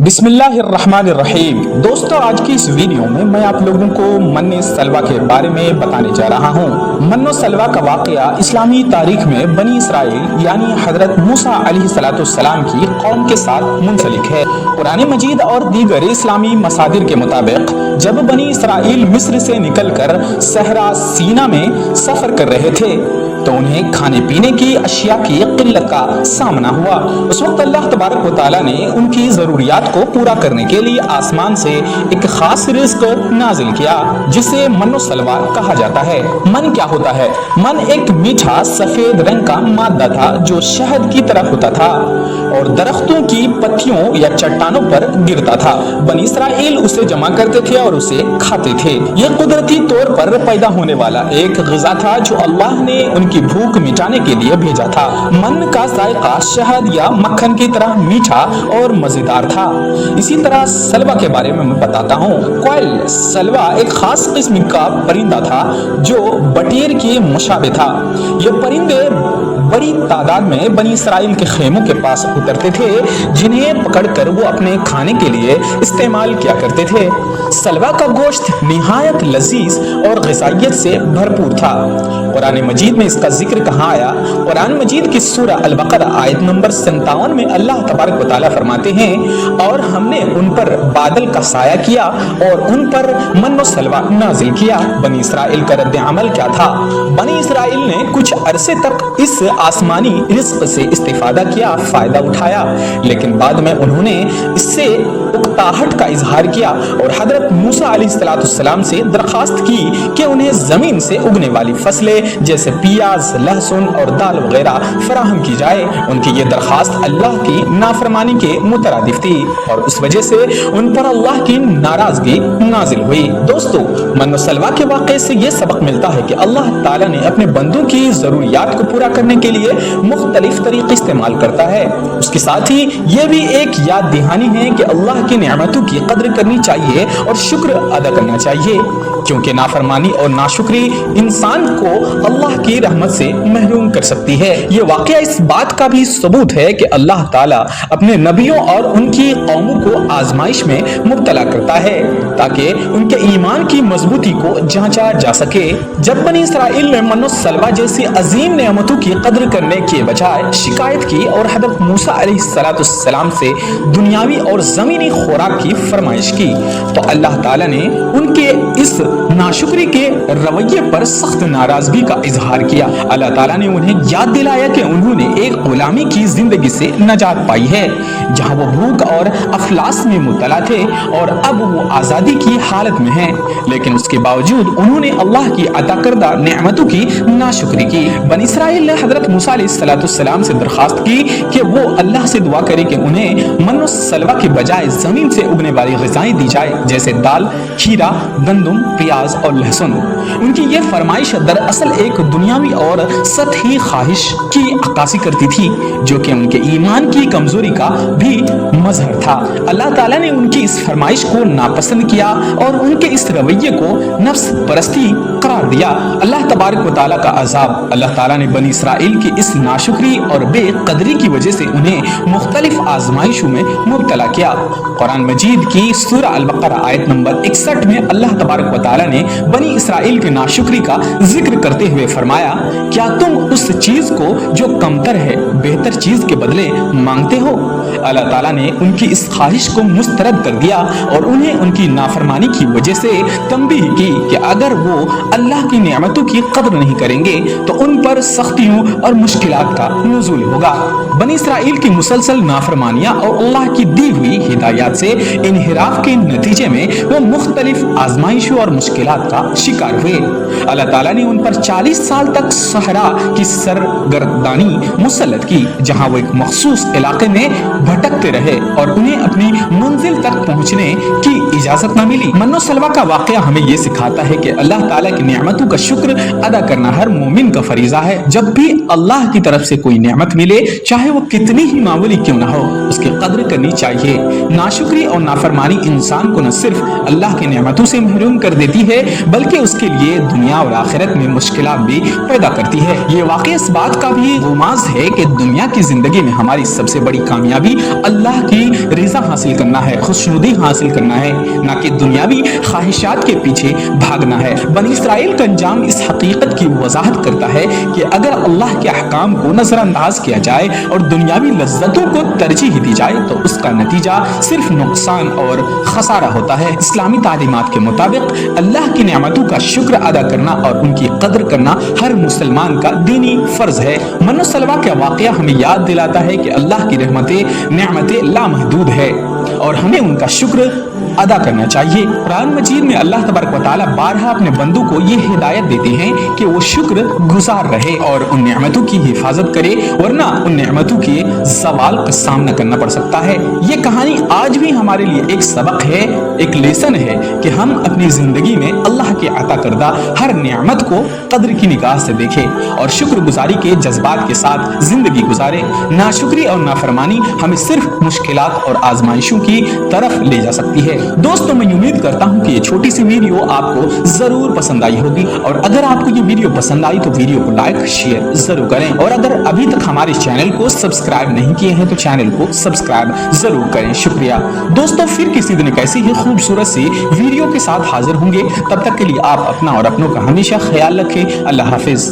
बिस्मिल्लाहिर्रहमानिर्रहीम। दोस्तों, आज की इस वीडियो में मैं आप लोगों को मन्नो सलवा के बारे में बताने जा रहा हूँ। मन्नो सलवा का वाकया इस्लामी तारीख में बनी इसराइल यानी हजरत मूसा अलैहिस्सलाम की कौम के साथ मुंसलिक है। कुरान मजीद और दीगर इस्लामी मसादिर के मुताबिक जब बनी इसराइल मिस्र से निकलकर सहरा सीना में सफर कर रहे थे तो उन्हें खाने पीने की अशिया की किल्लत का सामना हुआ। उस वक्त अल्लाह तबारक व तआला ने उनकी जरूरियात को पूरा करने के लिए आसमान से एक खास रिज़्क नाजिल किया जिसे मन्नो सलवा कहा जाता है। मन क्या होता है? मन एक मीठा सफेद रंग का मादा था जो शहद की तरह होता था और दरख्तों की पत्तियों या चट्टानों पर गिरता था। बनी इसराइल उसे जमा करते थे और उसे खाते थे। यह कुदरती तौर पर पैदा होने वाला एक ग़िज़ा था जो अल्लाह ने उनकी भूख मिटाने के लिए भेजा था। मन का जायका शहद या मक्खन की तरह मीठा और मजेदार था। इसी तरह सलवा के बारे में मैं बताता हूँ। कोयल सलवा एक खास किस्म का परिंदा था जो बटेर के मुशाबे था। ये परिंदे बड़ी तादाद में बनी इसराइल के खेमों के पास उतरते थे जिन्हें पकड़कर वो अपने खाने के लिए इस्तेमाल किया करते थे। सलवा का गोश्त निहायत लजीज और ग़िज़ाइयत से भरपूर था। कुरान मजीद में इसका जिक्र कहाँ आया? कुरान मजीद की सूरा अल बकरा आयत नंबर 57 में अल्लाह तबारक व तआला फरमाते हैं, और हमने उन पर बादल का साया किया और उन पर मन्नो सलवा नाजिल किया। बनी इसराइल का रद्द अमल क्या था? बनी इसराइल ने कुछ अरसे तक इस आसमानी रिज़्क से इस्तिफादा किया, फायदा उठाया, लेकिन बाद में उन्होंने इससे उकताहट का इजहार किया और हजरत मूसा अलैहिस्सलाम से दरखास्त की कि उन्हें जमीन से उगने वाली फसलें जैसे प्याज, लहसुन और दाल वगैरह फराहम की जाए। उनकी ये दरखास्त अल्लाह की नाफरमानी के मुतरादिफ थी और इस वजह से उन पर अल्लाह की नाराजगी नाजिल हुई। दोस्तों, मन्नो सलवा के वाक़े से ये सबक मिलता है कि अल्लाह ताला ने अपने बंदों की ज़रूरियात को पूरा करने के लिए मुख्तलिफ तरीके इस्तेमाल करता है। उसके साथ ही ये भी एक याद दहानी है कि अल्लाह की नेमतों की कद्र करनी चाहिए और शुक्र अदा करना चाहिए, क्योंकि नाफरमानी और नाशुक्री इंसान को अल्लाह की रहमत से महरूम कर सकती है। ये वाकया इस बात का भी सबूत है कि अल्लाह ताला अपने नबियों और उनकी कौमों को आजमाइश में मुब्तला करता है ताकि उनके ईमान की मजबूती को जांचा जा सके। जब बनी इसराइल ने मन्नो सलवा जैसी अजीम नेमतों की कद्र करने के बजाय शिकायत की और हजरत मूसा अलैहिस्सलाम से दुनियावी और ज़मीनी खुराक की फरमाइश की तो अल्लाह ताला ने उनके इस नाशुक्री के रवैये पर सख्त नाराजगी का इजहार किया। अल्लाह ताला ने उन्हें याद दिलाया कि उन्होंने एक गुलामी की जिंदगी से नजात पाई है जहां वो भूख और अफलास में मुब्तला थे और अब वो आज़ादी की हालत में हैं, लेकिन उसके बावजूद उन्होंने अल्लाह की अता करदा नेमतों की नाशुक्री की। बनी इसराइल ने हजरत मूसा अलैहिस्सलाम से दरखास्त की कि वो अल्लाह से दुआ करे कि उन्हें मन्नो सलवा के बजाय जमीन से उगने वाली ग़िज़ाएं दी जाए जैसे दाल, खीरा, गंदुम, प्याज और लहसुन। उनकी ये फरमाइश दरअसल एक दुनियावी और सतही ख्वाहिश की अक्कासी करती थी जो कि उनके ईमान की कमजोरी का भी मजहर था। अल्लाह ताला ने उनकी इस फरमाइश को नापसंद किया और उनके इस रवैये को नफ्स परस्ती करार दिया। अल्लाह तबारक व तआला का अज़ाब। अल्लाह ताला ने बनी इसराइल की इस नाशुक्री और बेकदरी की वजह से उन्हें मुख्तलिफ आजमाइशों में मुब्तला किया। कुरान मजीद की सूरा अल बकरा आयत नंबर 61 में अल्लाह तबारक व तआला ने बनी इसराइल की नाशुक्री का जिक्र करते हुए फरमाया, क्या तुम उस चीज को जो कमतर है बेहतर चीज के बदले मांगते हो? अल्लाह ताला ने उनकी इस ख्वाहिश को मुस्तरद कर दिया और उन्हें उनकी नाफरमानी की वजह से तंबीह की कि अगर वो अल्लाह की नेमतों की कद्र नहीं करेंगे तो उन पर सख्तियों और मुश्किलात का नुज़ूल होगा। बनी इसराइल की मुसलसल नाफरमानियां और अल्लाह की दी हुई हिदायत से इनहिराफ के नतीजे में वो मुख्तलिफ आजमाइशों और मुश्किलात का शिकार हुए। अल्लाह ताला ने उन पर 40 साल तक सहरा की सरगर्दानी मुसल्लत की जहां वो एक मखसूस इलाके में भटकते रहे और उन्हें अपनी मंजिल तक पहुंचने की इजाजत न मिली। मन्नो सलवा का वाकया हमें ये सिखाता है कि अल्लाह ताला की नेमतों का शुक्र अदा करना हर मोमिन का फरीजा है। जब भी अल्लाह की तरफ से कोई नेमत मिले, चाहे वो कितनी ही मामूली क्यों ना हो, उसकी कद्र करनी चाहिए। नाशुक्री और नाफरमानी इंसान को न सिर्फ अल्लाह की नेमतों से महरूम कर देती है, बल्कि उसके लिए दुनिया और आखिरत में मुश्किलात भी पैदा करती है। ये वाकई इस बात का भी गुमाज है कि दुनिया की जिंदगी में हमारी सबसे बड़ी कामयाबी अल्लाह की रिजा हासिल करना है, खुशनुदी हासिल करना है, ना कि दुनियावी ख्वाहिशात के पीछे भागना है। बनी इसराइल का अंजाम इस हकीकत की वजाहत करता है कि अगर अल्लाह के अहकाम को नजरअंदाज किया जाए और दुनियावी लज्जतों को तरजीह दी जाए तो उसका नतीजा सिर्फ नुकसान और खसारा होता है। इस्लामी तालीमात के मुताबिक अल्लाह की नेमतों का शुक्र अदा करना और उनकी कद्र करना हर मुसलमान का दीनी फर्ज है। मन्नो सलवा का वाकया हमें याद दिलाता है कि अल्लाह की नेमतें लामहदूद है और हमें उनका शुक्र अदा करना चाहिए। कुरान मजीद में अल्लाह तबारक व तआला बारहा अपने बंदों को ये हिदायत देते हैं कि वो शुक्र गुजार रहे और उन नेमतों की हिफाजत करे, वरना उन नेमतों के ज़वाल का सामना करना पड़ सकता है। ये कहानी आज भी हमारे लिए एक सबक है, एक लेसन है कि हम अपनी जिंदगी में अल्लाह के अता करदा हर नेमत को कद्र की निगाह से देखें और शुक्रगुजारी के जज्बात के साथ जिंदगी गुजारे। नाशुक्री और नाफरमानी हमें सिर्फ मुश्किलात और आजमाइशों की तरफ ले जा सकती है। दोस्तों, मैं उम्मीद करता हूँ कि ये छोटी सी वीडियो आपको जरूर पसंद आई होगी और अगर आपको ये वीडियो पसंद आई तो वीडियो को लाइक शेयर जरूर करें और अगर अभी तक हमारे चैनल को सब्सक्राइब नहीं किए हैं तो चैनल को सब्सक्राइब जरूर करें। शुक्रिया दोस्तों, फिर किसी दिन एक ऐसी ही खूबसूरत सी वीडियो के साथ हाजिर होंगे। तब तक के लिए आप अपना और अपनों का हमेशा ख्याल रखें। अल्लाह हाफिज।